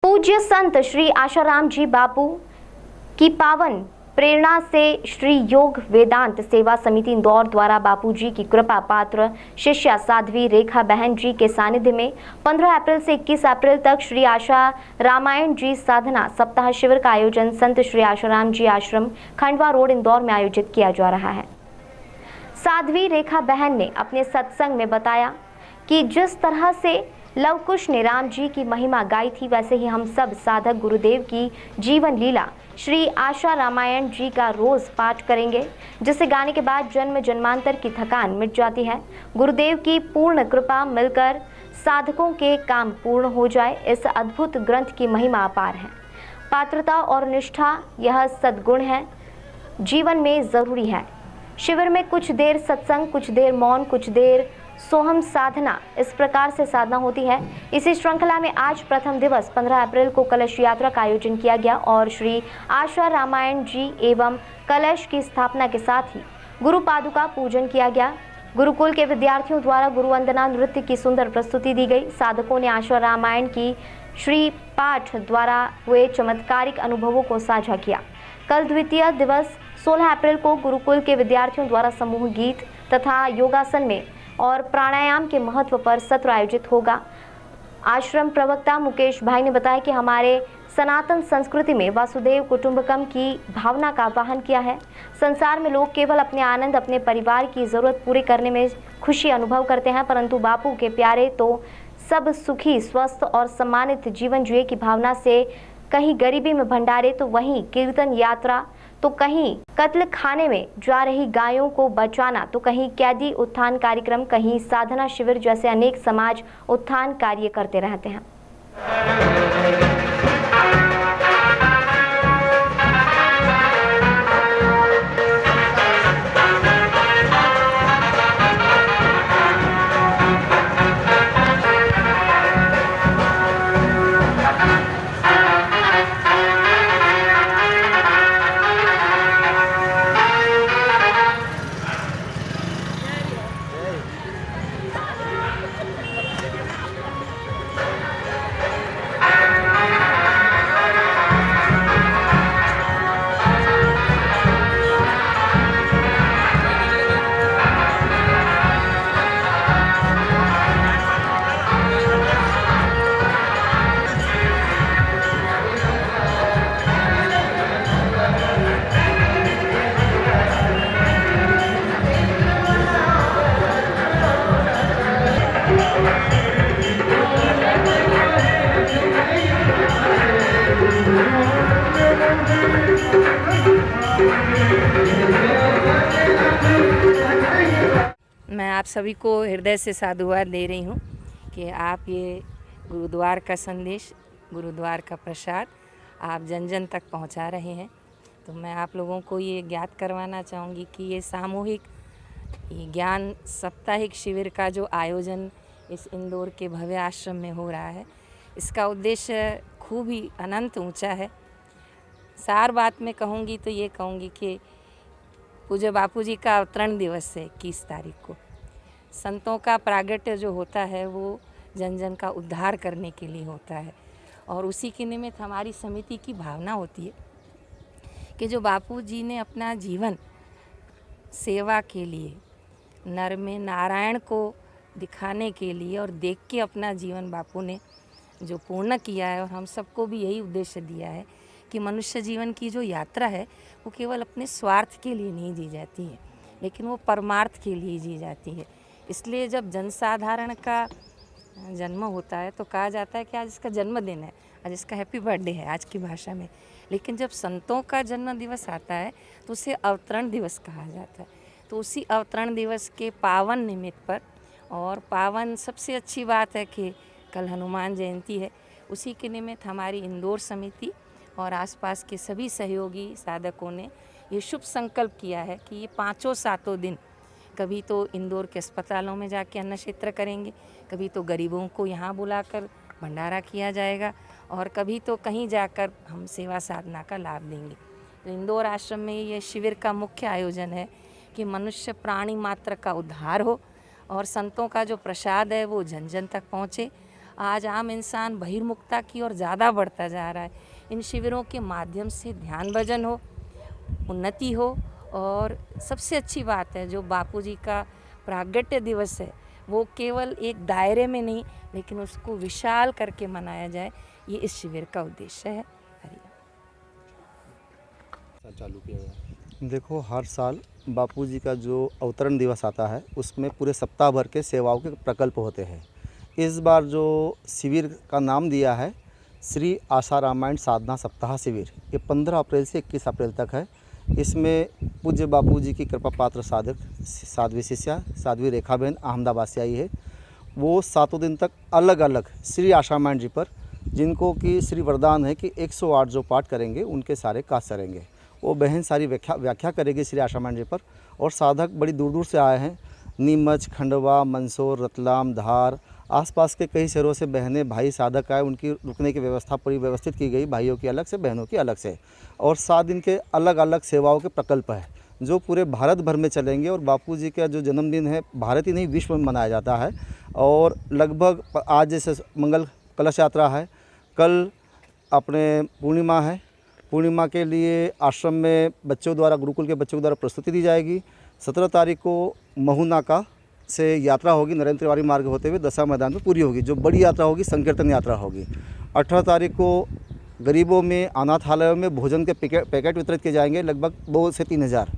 पूज्य संत श्री आशाराम जी बापू की पावन प्रेरणा से श्री योग वेदांत सेवा समिति इंदौर द्वारा बापू जी की कृपा पात्र शिष्या साध्वी रेखा बहन जी के सानिध्य में 15 अप्रैल से 21 अप्रैल तक श्री आशा रामायण जी साधना सप्ताह शिविर का आयोजन संत श्री आशाराम जी आश्रम खंडवा रोड इंदौर में आयोजित किया जा रहा है। साध्वी रेखा बहन ने अपने सत्संग में बताया कि जिस तरह से लव कुश ने राम जी की महिमा गाई थी, वैसे ही हम सब साधक गुरुदेव की जीवन लीला श्री आशा रामायण जी का रोज पाठ करेंगे, जिसे गाने के बाद जन्म जन्मांतर की थकान मिट जाती है। गुरुदेव की पूर्ण कृपा मिलकर साधकों के काम पूर्ण हो जाए। इस अद्भुत ग्रंथ की महिमा अपार है। पात्रता और निष्ठा यह सद्गुण है, जीवन में जरूरी है। शिविर में कुछ देर सत्संग, कुछ देर मौन, कुछ देर सोहम साधना, इस प्रकार से साधना होती है। इसी श्रृंखला में आज प्रथम दिवस 15 अप्रैल को कलश यात्रा का आयोजन किया गया और श्री आशा रामायण जी एवं कलश की स्थापना के साथ ही गुरु पादुका पूजन किया गया। गुरुकुल के विद्यार्थियों द्वारा गुरु वंदना नृत्य की सुंदर प्रस्तुति दी गई। साधकों ने आशा रामायण की श्री पाठ द्वारा हुए चमत्कारिक अनुभवों को साझा किया। कल द्वितीय दिवस 16 अप्रैल को गुरुकुल के विद्यार्थियों द्वारा समूह गीत तथा योगासन में और प्राणायाम के महत्व पर सत्र आयोजित होगा। आश्रम प्रवक्ता मुकेश भाई ने बताया कि हमारे सनातन संस्कृति में वासुदेव कुटुंबकम की भावना का आह्वान किया है। संसार में लोग केवल अपने आनंद, अपने परिवार की जरूरत पूरी करने में खुशी अनुभव करते हैं, परंतु बापू के प्यारे तो सब सुखी, स्वस्थ और सम्मानित जीवन जिए की भावना से कहीं गरीबी में भंडारे तो वहीं कीर्तन यात्रा, तो कहीं कत्ल खाने में जा रही गायों को बचाना, तो कहीं कैदी उत्थान कार्यक्रम, कहीं साधना शिविर जैसे अनेक समाज उत्थान कार्य करते रहते हैं। मैं आप सभी को हृदय से साधुवाद दे रही हूँ कि आप ये गुरुद्वार का संदेश, गुरुद्वार का प्रसाद आप जन जन तक पहुँचा रहे हैं। तो मैं आप लोगों को ये ज्ञात करवाना चाहूँगी कि ये सामूहिक ज्ञान साप्ताहिक शिविर का जो आयोजन इस इंदौर के भव्य आश्रम में हो रहा है, इसका उद्देश्य खूब ही अनंत ऊंचा है। सार बात में कहूँगी तो ये कहूँगी कि पूज्य बापू जी का अवतरण दिवस है 21 तारीख को। संतों का प्रागट्य जो होता है वो जन जन का उद्धार करने के लिए होता है और उसी के निमित्त हमारी समिति की भावना होती है कि जो बापू जी ने अपना जीवन सेवा के लिए, नर में नारायण को दिखाने के लिए और देख के अपना जीवन बापू ने जो पूर्ण किया है, और हम सबको भी यही उद्देश्य दिया है कि मनुष्य जीवन की जो यात्रा है वो केवल अपने स्वार्थ के लिए नहीं जी जाती है, लेकिन वो परमार्थ के लिए जी जाती है। इसलिए जब जनसाधारण का जन्म होता है तो कहा जाता है कि आज इसका जन्मदिन है, आज इसका हैप्पी बर्थडे है आज की भाषा में। लेकिन जब संतों का जन्म दिवस आता है तो उसे अवतरण दिवस कहा जाता है। तो उसी अवतरण दिवस के पावन निमित्त पर, और पावन सबसे अच्छी बात है कि कल हनुमान जयंती है, उसी के निमित्त हमारी इंदौर समिति और आसपास के सभी सहयोगी साधकों ने ये शुभ संकल्प किया है कि ये 5-7 दिन कभी तो इंदौर के अस्पतालों में जाके अन्न क्षेत्र करेंगे, कभी तो गरीबों को यहाँ बुलाकर भंडारा किया जाएगा, और कभी तो कहीं जाकर हम सेवा साधना का लाभ देंगे। तो इंदौर आश्रम में ये शिविर का मुख्य आयोजन है कि मनुष्य प्राणी मात्र का उद्धार हो और संतों का जो प्रसाद है वो जन जन तक पहुँचे। आज आम इंसान बहिर्मुखता की ओर ज़्यादा बढ़ता जा रहा है। इन शिविरों के माध्यम से ध्यान भजन हो, उन्नति हो, और सबसे अच्छी बात है जो बापूजी का प्रागट्य दिवस है वो केवल एक दायरे में नहीं लेकिन उसको विशाल करके मनाया जाए, ये इस शिविर का उद्देश्य है। हरिओम। चालू किया गया। देखो, हर साल बापूजी का जो अवतरण दिवस आता है उसमें पूरे सप्ताह भर के सेवाओं के प्रकल्प होते हैं। इस बार जो शिविर का नाम दिया है श्री आशा रामायण साधना सप्ताह शिविर, ये 15 अप्रैल से 21 अप्रैल तक है। इसमें पूज्य बापूजी की कृपा पात्र साधक साध्वी शिष्या साध्वी रेखाबेन अहमदाबाद से आई है। वो 7 दिन तक अलग अलग श्री आशा रामायण जी पर, जिनको कि श्री वरदान है कि 108 जो पाठ करेंगे उनके सारे काज सरेंगे, वो बहन सारी व्याख्या करेगी श्री आशा रामायण जी पर। और साधक बड़ी दूर दूर से आए हैं, नीमच, खंडवा, मंदसौर, रतलाम, धार, आसपास के कई शहरों से बहनें भाई साधक आए। उनकी रुकने की व्यवस्था पूरी व्यवस्थित की गई, भाइयों की अलग से, बहनों की अलग से। और 7 दिन के अलग अलग सेवाओं के प्रकल्प है जो पूरे भारत भर में चलेंगे। और बापूजी का जो जन्मदिन है भारत ही नहीं विश्व में मनाया जाता है। और लगभग आज जैसे मंगल कलश यात्रा है, कल अपने पूर्णिमा है, पूर्णिमा के लिए आश्रम में बच्चों द्वारा, गुरुकुल के बच्चों द्वारा प्रस्तुति दी जाएगी। 17 तारीख को महूनाका से यात्रा होगी, नरेंद्र तिवारी मार्ग होते हुए दशा मैदान में पूरी होगी। जो बड़ी यात्रा होगी संकीर्तन यात्रा होगी। 18 तारीख को गरीबों में, अनाथालयों में भोजन के पैकेट वितरित किए जाएंगे, लगभग 2 से 3 हज़ार।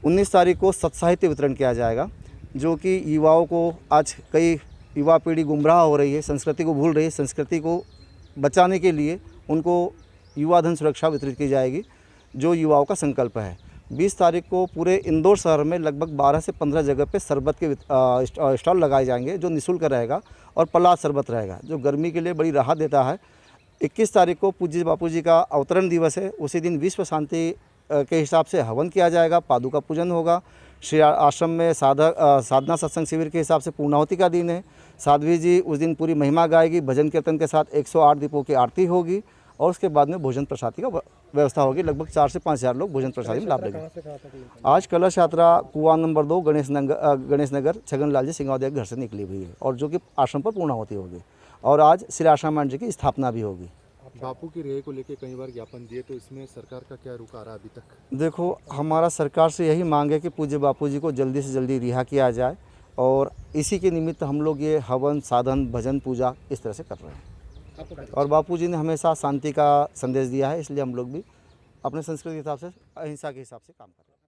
19 तारीख को सत्साहित्य वितरण किया जाएगा, जो कि युवाओं को, आज कई युवा पीढ़ी गुमराह हो रही है, संस्कृति को भूल रही है, संस्कृति को बचाने के लिए उनको युवा धन सुरक्षा वितरित की जाएगी, जो युवाओं का संकल्प है। 20 तारीख को पूरे इंदौर शहर में लगभग 12 से 15 जगह पे शरबत के स्टॉल लगाए जाएंगे, जो निःशुल्क रहेगा, और पलाद शरबत रहेगा, जो गर्मी के लिए बड़ी राहत देता है। 21 तारीख को पूज्य बापूजी का अवतरण दिवस है। उसी दिन विश्व शांति के हिसाब से हवन किया जाएगा, पादुका पूजन होगा। श्री आश्रम में साधना सत्संग शिविर के हिसाब से पूर्णाहुति का दिन है। साध्वी जी उस दिन पूरी महिमा गाएगी, भजन कीर्तन के साथ 108 दीपों की आरती होगी, और उसके बाद में भोजन प्रसादी का व्यवस्था होगी। लगभग 4 से 5 हज़ार लोग भोजन प्रसादी में लाभ लेंगे। आज कलश यात्रा कुआं नंबर 2 गणेश नगर छगन लाल जी सिंगावदिया के घर से निकली हुई है, और जो कि आश्रम पर पूर्णाहुति होगी। और आज श्री आशा रामायण जी की स्थापना भी होगी। बापू की रिहाई को लेकर कई बार ज्ञापन दिए, तो इसमें सरकार का क्या रुख आ रहा है अभी तक? देखो, हमारा सरकार से यही मांग है कि पूज्य बापूजी को जल्दी से जल्दी रिहा किया जाए, और इसी के निमित्त हम लोग ये हवन, साधन, भजन, पूजा इस तरह से कर रहे हैं। और बापूजी ने हमेशा शांति का संदेश दिया है, इसलिए हम लोग भी अपने संस्कृति के हिसाब से, अहिंसा के हिसाब से काम कर रहे हैं।